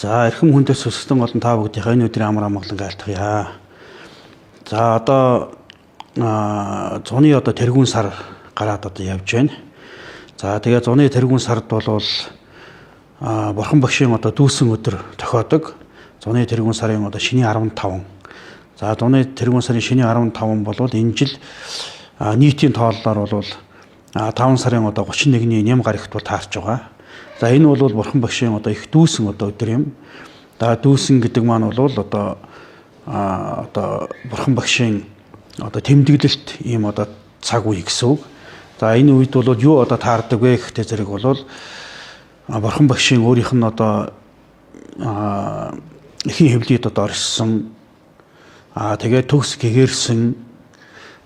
За эрхэм хүндэс өсөлтөн олон та бүгдийнхээ энэ өдрийн амар амгалан айлтгая. За одоо зуны одоо тэргүүн сар гараад одоо явж байна. За тэгээ зуны тэргүүн сард бол бурхан багшийн одоо дүүсэн өдөр тохиодог. Зуны тэргүүн сарын одоо шиний 15. За зуны тэргүүн сарын шиний 15 бол энэ жил нийтийн тооллоор бол 5 сарын одоо 31-ний нэм гарагт бол таарч байгаа. За энэ бол бурхан багшийн одоо их дүүсэн одоо өдөр юм. За дүүсэн гэдэг маань бол одоо бурхан багшийн одоо тэмдэглэлт ийм одоо цаг үе гэсэн үг. За энэ үед бол юу одоо таардаг вэ гэхдээ зэрэг бол бурхан багшийн өөрийнх нь одоо эхийн хэвлийд одоо оршсон тэгээд төгс гэгэрсэн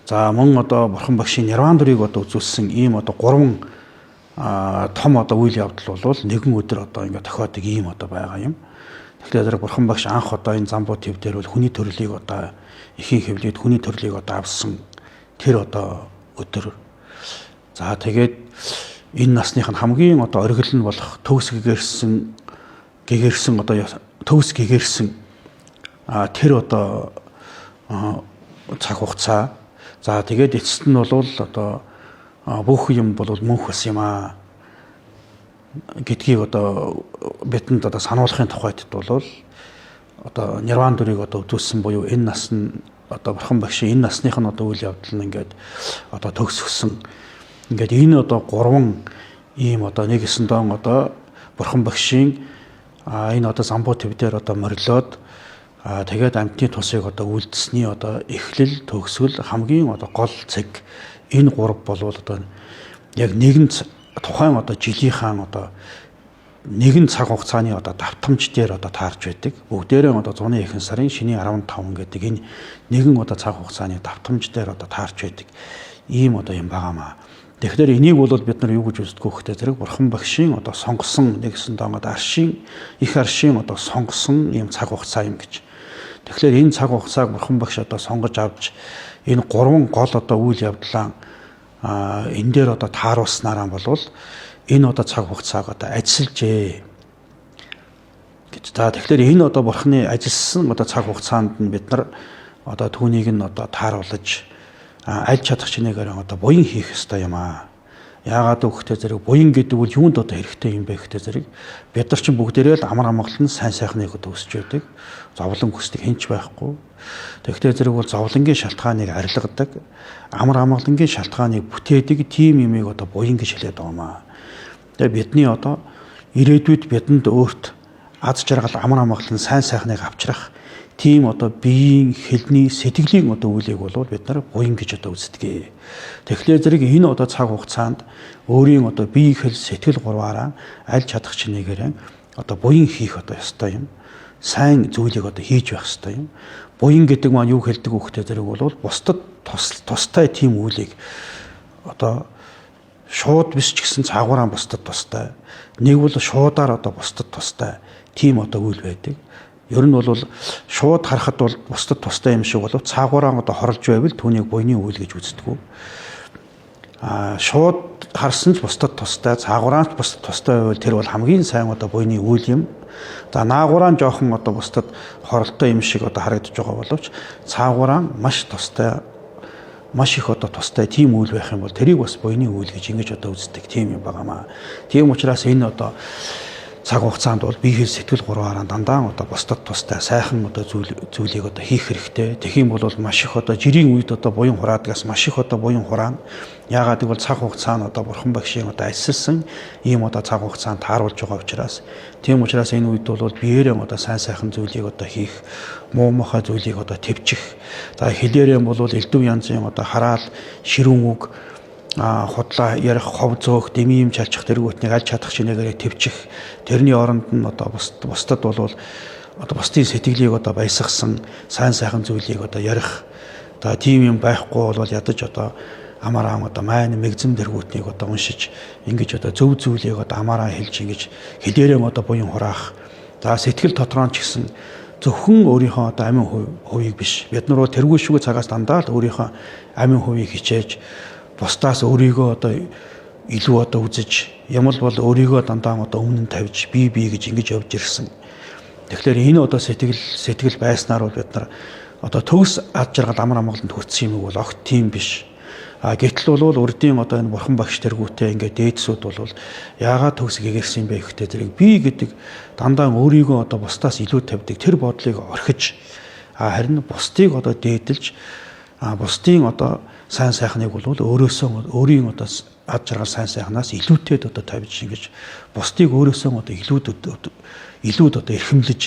за мөн одоо бурхан багшийн нирван дүрийг одоо үзүүлсэн ийм одоо 3 том одоо үйл явдал бол нэгэн өдөр одоо ингээд тохиодог ийм одоо байгаа юм. Тэгэхээр бурхан багш анх одоо энэ замбуу төв дээр бол хүний төрлийг одоо эхийн хэвлийд хүний төрлийг одоо авсан тэр одоо өдөр. За тэгээд энэ насных нь хамгийн одоо оргил нь болох төгс гэгэрсэн одоо төгс гэгэрсэн тэр одоо цаг хугацаа. За тэгээд эцэст нь бол одоо бүх юм бол мөнх бас юм гэдгийг одоо бидэнд одоо сануулахын тухайд бол одоо нирван дүрийг одоо үзүүлсэн буюу энэ нас нь одоо бурхан багшийн энэ насных нь одоо үйл явдал нь ингээд одоо төгсгсөн. Ингээд энэ одоо 3 ийм одоо нэг 9 дон одоо бурхан багшийн энэ одоо замбуу төв дээр одоо морилоод тэгээд амьтны тусыг одоо үлдсэний одоо эхлэл төгсгөл хамгийн одоо гол цаг энэ 3 бол одоо яг нэгэн тухайн одоо жилийнхаа одоо нэгэн цаг хугацааны одоо давтамж дээр одоо таарч байдаг. Бүгдээрээ одоо зуны ихэнх сарын шиний 15 гэдэг энэ нэгэн одоо цаг хугацааны давтамж дээр одоо таарч байдаг. Ийм одоо юм байгаамаа. Тэгэхээр энийг бол бид нар юу гэж үздэг вэ гэхээр зэрэг бурхан багшийн одоо сонгосон нэгсэн доо одоо их аршийн одоо сонгосон ийм цаг хугацаа юм гэж. Тэгэхээр энэ цаг хугацааг бурхан багш одоо сонгож авч энэ 3 гол одоо үйл явдлаа энэ дээр одоо тааруулснараа болвол энэ одоо цаг хугацааг одоо ажиллажээ гэж. За тэгэхээр энэ одоо бурхны ажилласан одоо цаг хугацаанд нь бид нар одоо түүнийг нь одоо тааруулж аль чадах чинээгээр одоо буян хийх ёстой юм аа. Яагаад гэвэл зэрэг буян гэдэг бол юунд одоо хэрэгтэй юм бэ гэхээр зэрэг бид нар чинь бүгдээрээ л амар амгалан сайн сайхныг одоо өсч байдаг. Зовлон хүсдэг хинч байхгүй. Тэгэхээр зэрэг бол зовлонгийн шалтгааныг арилгадаг, амар амгалангийн шалтгааныг бүтээдэг тийм юмыг одоо буян гэж хэлээд байгаа юм аа. Тэгээ бидний одоо ирээдүйд бидэнд өөрт аз жаргал амар амгалан сайн сайхныг авчрах тийм одоо биеийн хэлний сэтгэлийн одоо үйлийг бол бид нар буян гэж одоо үздэг. Тэгэхээр зэрэг энэ одоо цаг хугацаанд өөрийн одоо бие хэл сэтгэл гурваараа аль чадах чинээгээр одоо буян хийх одоо ёстой юм. Сайн зүйлийг одоо хийж байх ёстой юм. Буян гэдэг маань юу хэлдэг вэ гэхээр зэрэг бол бусдад тустай тийм үйлийг одоо шууд биш ч гэсэн цаагаараа бусдад тустай. Нэг бол шуудаар одоо бусдад тустай тийм одоо үйл байдаг. Ер нь бол шууд харахад бол бусдад тустай юм шиг болов цаагаараа одоо хорлж байвал түүнийг буйны үйл гэж үздэг. Шууд харсан ч бусдад тустай, цаагаараа ч бусдад тустай байвал тэр бол хамгийн сайн одоо буйны үйл юм. За наагаараа жоохон одоо бусдад хоролтой юм шиг одоо харагдаж байгаа боловч цаагаараа маш тустай, маш их одоо тустай тийм үйл байх юм бол тэрийг бас буйны үйл гэж ингэж одоо үздэг тийм юм байгаамаа. Тийм учраас энэ одоо цаг хугацаанд бол бие хэл сэтгэл гурваараа дандаа одоо бусдад тустай сайхан одоо зүйлийг одоо хийх хэрэгтэй. Тэгэх юм бол маш их одоо жирийн үед одоо буян хураадгаас маш их одоо буян хураана. Яагаад гэвэл цаг хугацаанд одоо бурхан багшийн одоо ажилласан ийм одоо цаг хугацаанд тааруулж байгаа учраас тийм учраас энэ үед бол биеэрээ одоо сайн сайхан зүйлийг одоо хийх, муу мухай зүйлийг одоо төвчих. За хэлээрээ бол элдв янзын одоо хараал, ширүүн үг худлаа ярих, хов зөөх, дэмий юм чалчих тэргүүтнийг аль чадах чинээгээр төвчих. Тэрний оронд нь одоо бусдад бол одоо бусдын сэтгэлийг одоо баясгасан сайн сайхан зүйлийг одоо ярих. За тийм юм байхгүй бол ядаж одоо амараа одоо маань мэгзэм тэргүүтнийг одоо уншиж ингэж одоо зөв зүйлийг одоо амараа хэлж ингэж хэлээрээ одоо буян хураах. За сэтгэл дотроо ч гэсэн зөвхөн өөрийнхөө одоо амин хувийг биш. Бид нар тэргүй шүгэ цагаас дандаа л өөрийнхөө амин хувийг хичээж бусдаас өөрийгөө одоо илүү одоо үзэж ямар бол өөрийгөө дандаа одоо өмнө нь тавьж бие гэж ингэж явж ирсэн. Тэгэхээр энэ одоо сэтгэл байснаар бол бид нар одоо төгс ад жаргал амар амгаланд хүрсэн юм бол огт тийм биш. Гэтэл бол урдын одоо энэ бурхан багш тэргүүтээ ингээд дээдсүүд бол яагаад төгс гэгэрсэн бэ гэхдээ зэрэг би гэдэг дандаа өөрийгөө одоо бусдаас илүү тавьдаг тэр бодлыг орхиж харин бусдыг одоо дээдэлж бусдын одоо сайн сайхныг бол өөрөөсөө өөрийн одоо ад жаргал сайн сайхнаас илүүтэд одоо тавьж ингэж бусдыг өөрөөсөө одоо илүүд одоо эрхэмлэж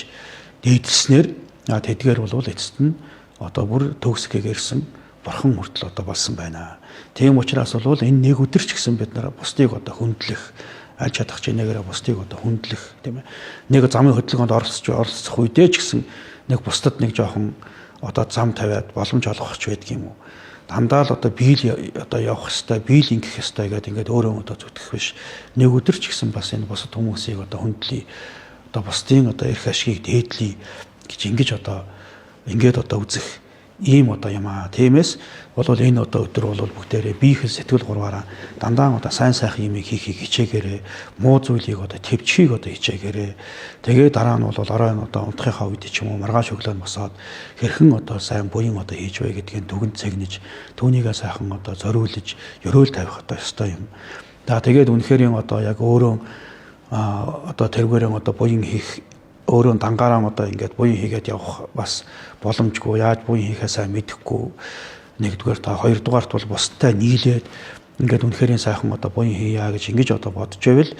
дээдэлснээр тэдгээр бол эцэст нь одоо бүр төгс гэгэрсэн бурхан хүртэл одоо болсон байна. Тийм учраас бол энэ нэг өдөр ч гэсэн бид нар бусдыг одоо хүндлэх аль чадах чинээгээр бусдыг одоо хүндлэх тийм ээ. Нэг замын хөдөлгөөнд оролцох үедээ ч гэсэн нэг бусдад нэг жоохон одоо зам тавиад боломж олгохч байдаг юм уу. Дандаа л одоо биел одоо явах хэвээр биел ингэх хэвээр гэдэг ингээд өөрөө одоо зүтгэх биш. Нэг өдөр ч гэсэн бас энэ бусад хүмүүсийг одоо хүндлэе. Одоо бусдын одоо эрх ашгийг дээдлэе гэж ингэж одоо ингээд одоо үзэх ийм одоо юм аа. Тиймээс бол энэ одоо өдөр бол бүгдээрээ биехэн сэтгэл гурваараа дандаа одоо сайн сайхан юмыг хийхийг хичээгээрээ муу зүйлийг одоо төвчхийг одоо хичээгээрээ тэгээд дараа нь бол оройн одоо унтахынхаа үед ч юм уу маргааш өглөө босоод хэрхэн одоо сайн буян одоо хийж вэ гэдгийг дүгнж цэгнэж түүнийгээ сайхан одоо зориулж ёроол тавих одоо ёстой юм. Тэгээд үнэхээр одоо яг өөрөө одоо тэргээрээ одоо буян хийх өөрөө дангаараа одоо ингээд буян хийгээд явах бас боломжгүй. Яаж буян хийхээ сайн мэдэхгүй. Нэгдүгээр хоёрдугаарт бол бусдтай нийлээд ингээд үнэхээр сайхан одоо буян хийя гэж ингэж одоо бодож байвал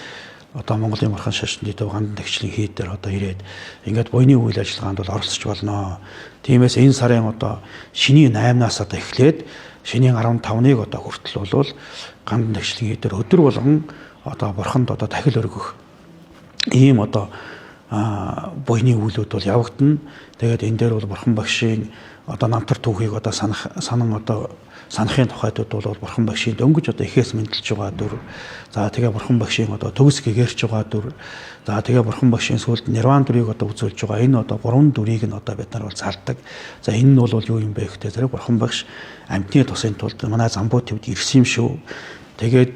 одоо Монголын бурхан шашин дэд гандан тагчлын хийд дээр одоо ирээд ингээд буйны үйл ажиллагаанд бол оролцож болно. Тиймээс энэ сарын одоо шинийн 8-наас одоо эхлээд шинийн 15-ныг одоо хүртэл бол гандан тагчлын хийд дээр өдөр болгон одоо бурханд одоо дахил өргөх ийм одоо буйны үйлүүд бол явагдана. Тэгээд энэ дээр бол бурхан багшийн одоо намтар түүхийг одоо санахын тухайд бол бурхан багшийн дөнгөж одоо ихээс мэдлж байгаа дүр. За тэгээ бурхан багшийн одоо төгс гэгэрч байгаа дүр. За тэгээ бурхан багшийн сүлд нирван дүрийг одоо үзүүлж байгаа. Энэ одоо гурван дүрийг нь одоо бид нар бол залдаг. За энэ нь бол юу юм бэ гэхдээ зэрэг бурхан багш амьтны тусын тулд манай замбуу төвд ирсэн юм шүү. Тэгээд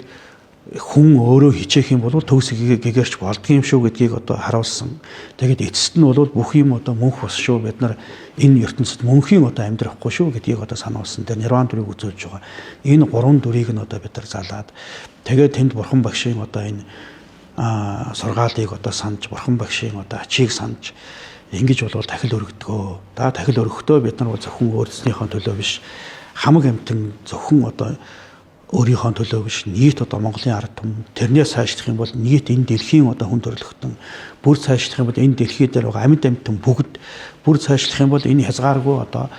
хүн өөрөө хичээх юм бол төгс гэгэрч болдгийм шүү гэдгийг одоо харуулсан. Тэгээд эцэст нь бол бүх юм одоо мөнх бос шүү. Бид нар энэ ертөнцид мөнхийн одоо амьдрахгүй шүү гэдгийг одоо сануулсан. Тэр нирван дүрийг үзүүлж байгаа. Энэ гурван дүрийг нь одоо бид нар залаад тэгээд тэнд бурхан багшийн одоо энэ сургаалыг одоо санаж бурхан багшийн одоо ачийг санаж ингэж бол дахил өргөдгөө. Дахил өргөхдөө бид нар бол зөвхөн өөрсдийнхөө төлөө биш хамаг амтэн зөвхөн одоо өөрийнхөө төлөө биш нийт одоо Монголын ард түмэн тэрнээс цаашлах юм бол нийт энэ дэлхийн одоо хүн төрөлхтөн бүр цаашлах юм бол энэ дэлхий дээр байгаа амьд амьтан бүгд бүр цаашлах юм бол энэ хязгааргүй одоо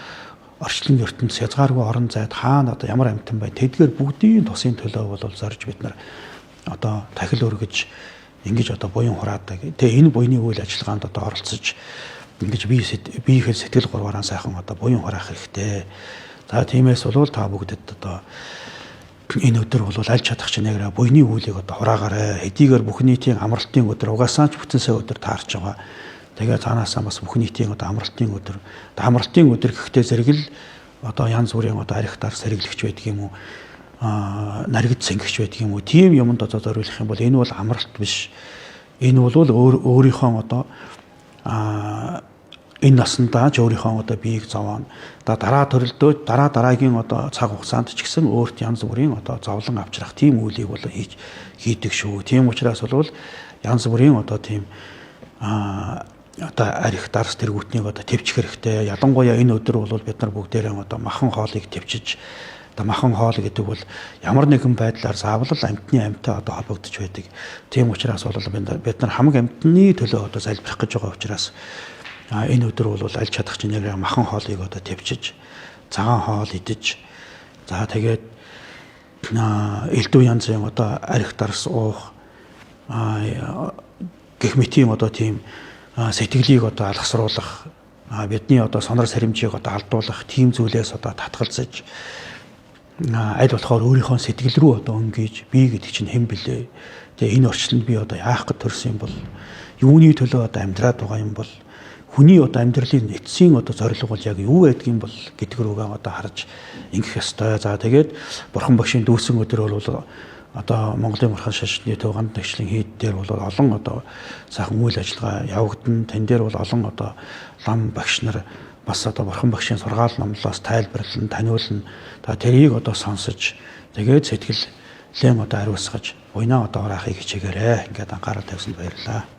орчлон ертөнц хязгааргүй орон зайд хаана одоо ямар амьтан бай тэдгээр бүгдийн тусын төлөө бол зорж бид нар одоо дахил өргөж ингэж одоо буян хураадаг. Тэгээ энэ буйны үйл ажиллагаанд одоо оролцож ингэж биеийн сэтгэл гурваараа сайхан одоо буян хураах хэрэгтэй. За тиймээс бол та бүгдэд одоо энэ өдөр бол аль чадах чинээгээр буйны үйлийг одоо хураагаарай. Хэдийгээр бүх нийтийн амралтын өдөр угаасаа ч бүтэн сая өдөр таарч байгаа. Тэгээд цаанаасаа бас бүх нийтийн одоо амралтын өдөр. Амралтын өдөр гэхдээ зэрэг л одоо янз бүрийн одоо арихтаар сэргэлэгч байдаг юм уу? Наригд сэнгэгч байдаг юм уу? Тийм юмд одоо зориулах юм бол энэ бол амралт биш. Энэ бол өөрийнхөө одоо энэ насандаа ч өөрийнхөө одоо биеийг зовоно. Дараа төрөлдөө дараагийн одоо цаг хугацаанд ч гэсэн өөрт янз бүрийн одоо зовлон авчрах тийм үйлийг бол хийдэг шүү. Тийм учраас бол янз бүрийн одоо тийм одоо арих дарс тэргүүтнийг одоо төвчих хэрэгтэй. Ялангуяа энэ өдөр бол бид нар бүгдээрээ одоо махан хоолыг төвчиж махан хоол гэдэг бол ямар нэгэн байдлаар заавал амьтны амьтаа одоо холбогдож байдаг. Тийм учраас бол бид нар хамаг амьтны төлөө одоо залбирах гэж байгаа учраас энэ өдөр бол аль чадах чинээр махан хоолыг одоо төвчиж цагаан хоол идэж за тэгээд элдв янзын одоо арих дарс уух гэх мэтийн одоо тийм сэтгэлийг одоо алгасруулах бидний одоо сонор саримжийг одоо алдуулах тийм зүйлээс одоо татгалзаж аль болохоор өөрийнхөө сэтгэл рүү одоо өнгөж би гэдэг чинь хэн блэ. Тэгээ энэ орчлонд би одоо яах гэж төрсөн юм бол юуны төлөө одоо амьдраад байгаа юм бол хүний одоо амьдралын эцсийн одоо зорилго бол яг юу байдаг юм бол гэдэг рүүгээ одоо харж ингэх ёстой. За тэгээд бурхан багшийн дүүсэн өдөр бол одоо Монголын бурхан шашны төв ганд нэгжлийн хийд дээр бол олон одоо сайхан үйл ажиллагаа явагдана. Тэн дээр бол олон одоо лам багш нар бас одоо бурхан багшийн сургаал номлоос тайлбарлан таниулна. Тэрийг одоо сонсож тэгээд сэтгэлээ одоо ариусгаж буйнаа одоо ураахыг хичээгээрэй. Ингээд анхаарал тавьсанд баярлалаа.